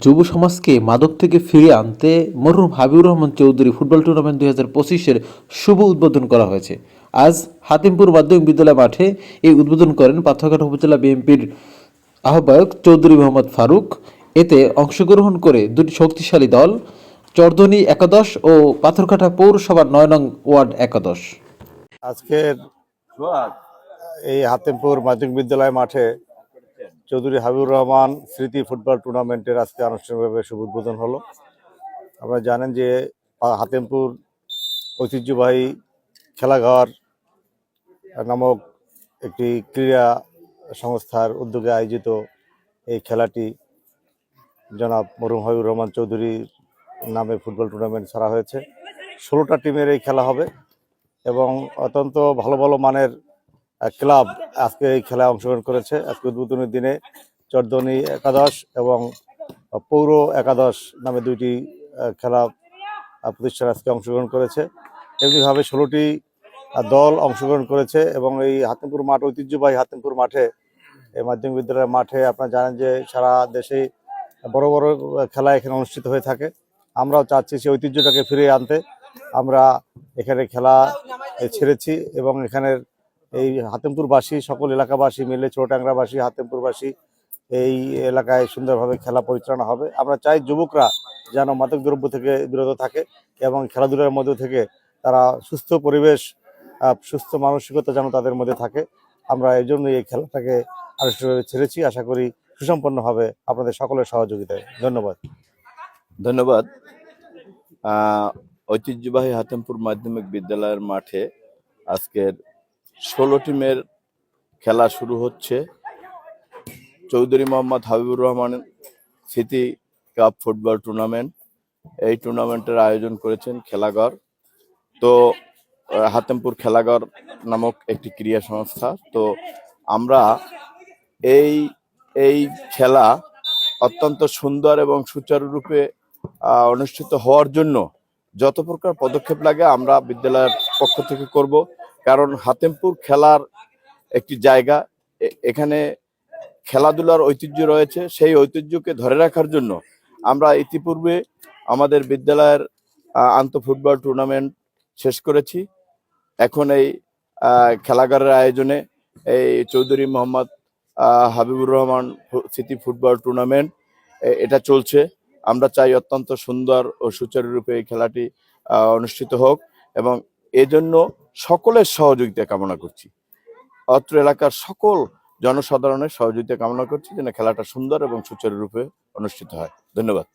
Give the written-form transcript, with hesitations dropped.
যুব সমাজকে মাদক থেকে ফিরিয়ে আনতে মরহুম হাবিবুর রহমান চৌধুরী ফুটবল টুর্নামেন্ট 2025-এর শুভ উদ্বোধন করা হয়েছে। আজ হাতিমপুর মাধ্যমিক বিদ্যালয় মাঠে এই উদ্বোধন করেন পাথরঘাটা উপজেলা বিএনপির আহ্বায়ক চৌধুরী মোহাম্মদ ফারুক। এতে অংশগ্রহণ করে দুটি শক্তিশালী দল, চরধনী একাদশ ও পাথরঘাটা পৌরসভার 9 নং ওয়ার্ড একাদশ। আজকের এই হাতিমপুর মাধ্যমিক বিদ্যালয় মাঠে চৌধুরী হাবিবুর রহমান স্মৃতি ফুটবল টুর্নামেন্টের আজকে আনুষ্ঠানিকভাবে শুভ উদ্বোধন হলো। আপনারা জানেন যে হাতিমপুর ঐতিহ্যবাহী খেলাঘর নামক একটি ক্রীড়া সংস্থার উদ্যোগে আয়োজিত এই খেলাটি জনাব মরহুম হাবিবুর রহমান চৌধুরীর নামে ফুটবল টুর্নামেন্ট ছাড়া হয়েছে। 16টা টিমের এই খেলা হবে এবং অত্যন্ত ভালো ভালো মানের ক্লাব আজকে এই খেলায় অংশগ্রহণ করেছে। আজকে উদ্বোধনের দিনে চরধনী একাদশ এবং পৌর একাদশ নামে দুইটি খেলা প্রতিষ্ঠান আজকে অংশগ্রহণ করেছে। এমনিভাবে 16টি দল অংশগ্রহণ করেছে এবং এই হাতিমপুর মাঠ, ঐতিহ্যবাহী হাতিমপুর মাঠে, এই মাধ্যমিক বিদ্যালয়ের মাঠে আপনারা জানেন যে সারা দেশে বড় বড় খেলা এখানে অনুষ্ঠিত হয়ে থাকে। আমরাও চাচ্ছি সেই ঐতিহ্যটাকে ফিরিয়ে আনতে। আমরা এখানে খেলা ছেড়েছি এবং এখানের এই হাতিমপুরবাসী, সকল এলাকাবাসী মিলে, ছোটট্যাংরাবাসী, হাতিমপুরবাসী এই এলাকায় সুন্দরভাবে খেলা পরিচালনা হবে। আমরা চাই যুবকরা যেন মাদক দ্রব্য থেকে বিরত থাকে এবং খেলাধুলার মধ্যে থেকে তারা সুস্থ পরিবেশ, সুস্থ মানসিকতা যেন তাদের মধ্যে থাকে। আমরা এই জন্য এই খেলাটাকে আনুষ্ঠানিকভাবে ছেড়েছি। আশা করি সুসম্পন্ন হবে আপনাদের সকলের সহযোগিতায়। ধন্যবাদ। ধন্যবাদ। ঐতিহ্যবাহী হাতিমপুর মাধ্যমিক বিদ্যালয়ের মাঠে আজকের 16 টিমের খেলা শুরু হচ্ছে। চৌধুরী মোহাম্মদ হাবিবুর রহমান স্মৃতি কাপ ফুটবল টুর্নামেন্ট। এই টুর্নামেন্টের আয়োজন করেছেন খেলাঘর। তো হাতিমপুর খেলাঘর নামক একটি ক্রীড়া সংস্থা। তো আমরা এই খেলা অত্যন্ত সুন্দর এবং সুচারুরূপে অনুষ্ঠিত হওয়ার জন্য যত প্রকার পদক্ষেপ লাগে আমরা বিদ্যালয়ের পক্ষ থেকে করব। কারণ হাতিমপুর খেলার একটি জায়গা, এখানে খেলাধুলার ঐতিহ্য রয়েছে। সেই ঐতিহ্যকে ধরে রাখার জন্য আমরা ইতিপূর্বে আমাদের বিদ্যালয়ের আন্তঃ ফুটবল টুর্নামেন্ট শেষ করেছি। এখন এই খেলাঘরের আয়োজনে এই চৌধুরী মোহাম্মদ হাবিবুর রহমান স্মৃতি ফুটবল টুর্নামেন্ট এটা চলছে। আমরা চাই অত্যন্ত সুন্দর ও সুচারুরূপে এই খেলাটি অনুষ্ঠিত হোক এবং এজন্য সকলের সহযোগিতা কামনা করছি। অত্র এলাকার সকল জনসাধারণের সহযোগিতা কামনা করছি যেন খেলাটা সুন্দর এবং সুচারুরূপে অনুষ্ঠিত হয়। ধন্যবাদ।